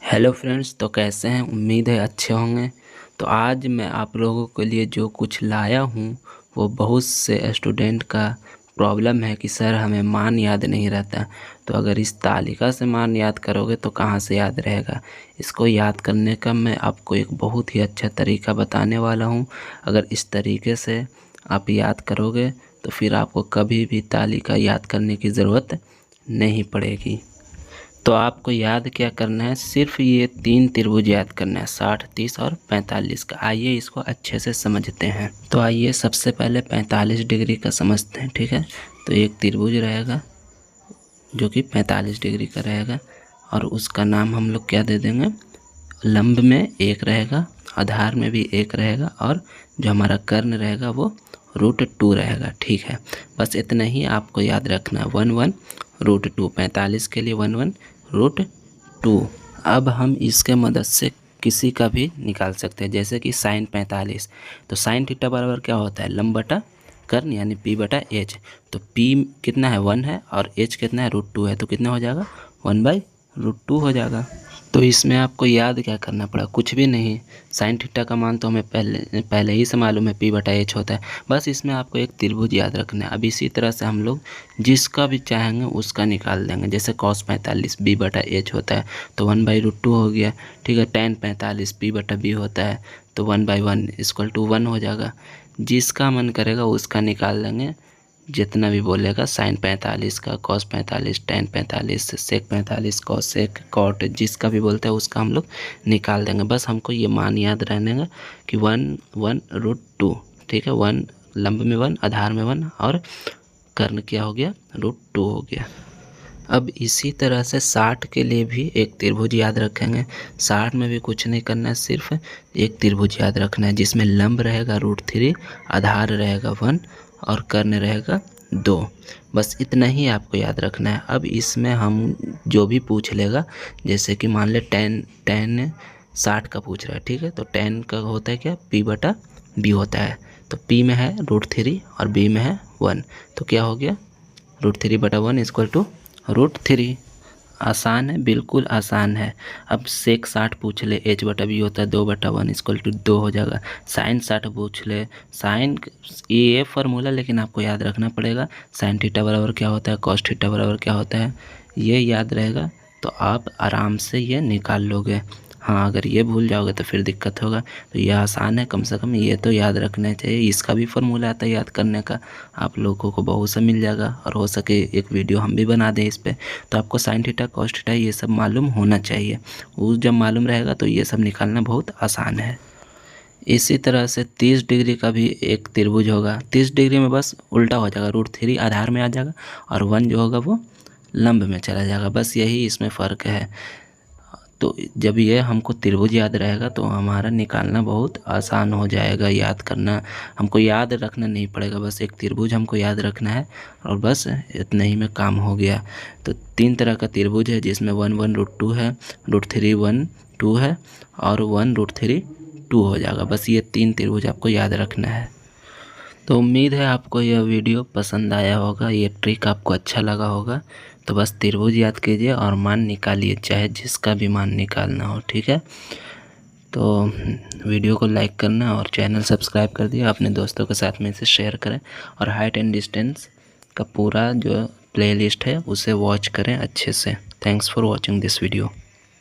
Hello friends, तो कैसे हैं? उम्मीद है अच्छे होंगे। तो आज मैं आप लोगों के लिए जो कुछ लाया हूँ वो बहुत से स्टूडेंट का प्रॉब्लम है कि सर हमें मान याद नहीं रहता। तो अगर इस तालिका से मान याद करोगे तो कहाँ से याद रहेगा। इसको याद करने का मैं आपको एक बहुत ही अच्छा तरीका बताने वाला हूँ। अगर इस तरीके से आप याद करोगे तो फिर आपको कभी भी तालिका याद करने की ज़रूरत नहीं पड़ेगी। तो आपको याद क्या करना है, सिर्फ ये 3 त्रिभुज याद करना है, 60, 30 और 45 का। आइए इसको अच्छे से समझते हैं। तो आइए सबसे पहले 45 डिग्री का समझते हैं, ठीक है। तो एक त्रिभुज रहेगा जो कि 45 डिग्री का रहेगा और उसका नाम हम लोग क्या दे देंगे, लंब में 1 रहेगा, आधार में भी 1 रहेगा और जो हमारा कर्ण रहेगा वो √2 रहेगा, ठीक है। बस इतना ही आपको याद रखना है, 1 1 √2। 45 के लिए 1 1 √2। अब हम इसके मदद से किसी का भी निकाल सकते हैं, जैसे कि साइन 45। तो साइन थीटा बराबर क्या होता है, लंब बटा कर्ण यानी p/h। तो p कितना है, 1 है और h कितना है, √2 है। तो कितना हो जाएगा, 1/√2 हो जाएगा। तो इसमें आपको याद क्या करना पड़ा, कुछ भी नहीं। साइन थीटा का मान तो हमें पहले ही से मालूम है, p/h होता है। बस इसमें आपको एक त्रिभुज याद रखना है। अब इसी तरह से हम लोग जिसका भी चाहेंगे उसका निकाल देंगे। जैसे cos 45 b/h होता है तो 1/√2 हो गया, ठीक है। tan 45 p/b होता है तो 1/1 = 1 हो जाएगा। जिसका मन करेगा उसका निकाल लेंगे, जितना भी बोलेगा। साइन 45 का, cos 45, tan 45, sec 45, cos sec cot, जिसका भी बोलता है उसका हम लोग निकाल देंगे। बस हमको ये मान याद रहने का कि 1 1 √2, ठीक है। 1 लंब में 1, आधार में 1 और कर्ण क्या हो गया, √2 हो गया। अब इसी तरह से 60 के लिए भी एक त्रिभुज याद रखेंगे। 60 में भी कुछ नहीं करना है, सिर्फ एक त्रिभुज याद रखना है जिसमें लंब रहेगा √3, आधार रहेगा 1 और कर्ण रहेगा 2। बस इतना ही आपको याद रखना है। अब इसमें हम जो भी पूछ लेगा, जैसे कि मान ले tan 60 का पूछ रहा है, ठीक है। तो tan का होता है क्या, p/b होता है। तो p में है √3 और b में है 1, तो क्या हो गया, √3/1 = √3। आसान है, बिल्कुल आसान है। अब sec 60 पूछ ले, h/b होता है 2/1 = 2 हो जाएगा। साइन 60 पूछ ले, साइन ये फार्मूला लेकिन आपको याद रखना पड़ेगा। साइन थीटा बराबर क्या होता है, cos थीटा बराबर क्या होता है, ये याद रहेगा तो आप आराम से ये निकाल लोगे। हाँ, अगर ये भूल जाओगे तो फिर दिक्कत होगा। तो ये आसान है, कम से कम ये तो याद रखना चाहिए। इसका भी फार्मूला आता है याद करने का, आप लोगों को बहुत सा मिल जाएगा। और हो सके एक वीडियो हम भी बना दें इस पर। तो आपको साइन थीटा, cos थीटा ये सब मालूम होना चाहिए। वो जब मालूम रहेगा तो ये सब निकालना बहुत आसान है। इसी तरह से 30 डिग्री का भी एक त्रिभुज होगा। 30 डिग्री में बस उल्टा हो जाएगा, √3 आधार में आ जाएगा और 1 जो होगा वो लंब में चला जाएगा। बस यही इसमें फ़र्क है। तो जब ये हमको त्रिभुज याद रहेगा तो हमारा निकालना बहुत आसान हो जाएगा। याद करना हमको याद रखना नहीं पड़ेगा, बस एक त्रिभुज हमको याद रखना है और बस इतना ही में काम हो गया। तो 3 तरह का त्रिभुज है जिसमें 1 1 √2 है, √3 1 2 है और 1 √3 2 हो जाएगा। बस ये 3 त्रिभुज आपको याद रखना है। तो उम्मीद है आपको यह वीडियो पसंद आया होगा, ये ट्रिक आपको अच्छा लगा होगा। तो बस त्रिभुज याद कीजिए और मान निकालिए, चाहे जिसका भी मान निकालना हो, ठीक है। तो वीडियो को लाइक करना और चैनल सब्सक्राइब कर दिया, अपने दोस्तों के साथ में इसे शेयर करें और हाइट एंड डिस्टेंस का पूरा जो प्लेलिस्ट है उसे वॉच करें अच्छे से। Thanks for watching this video.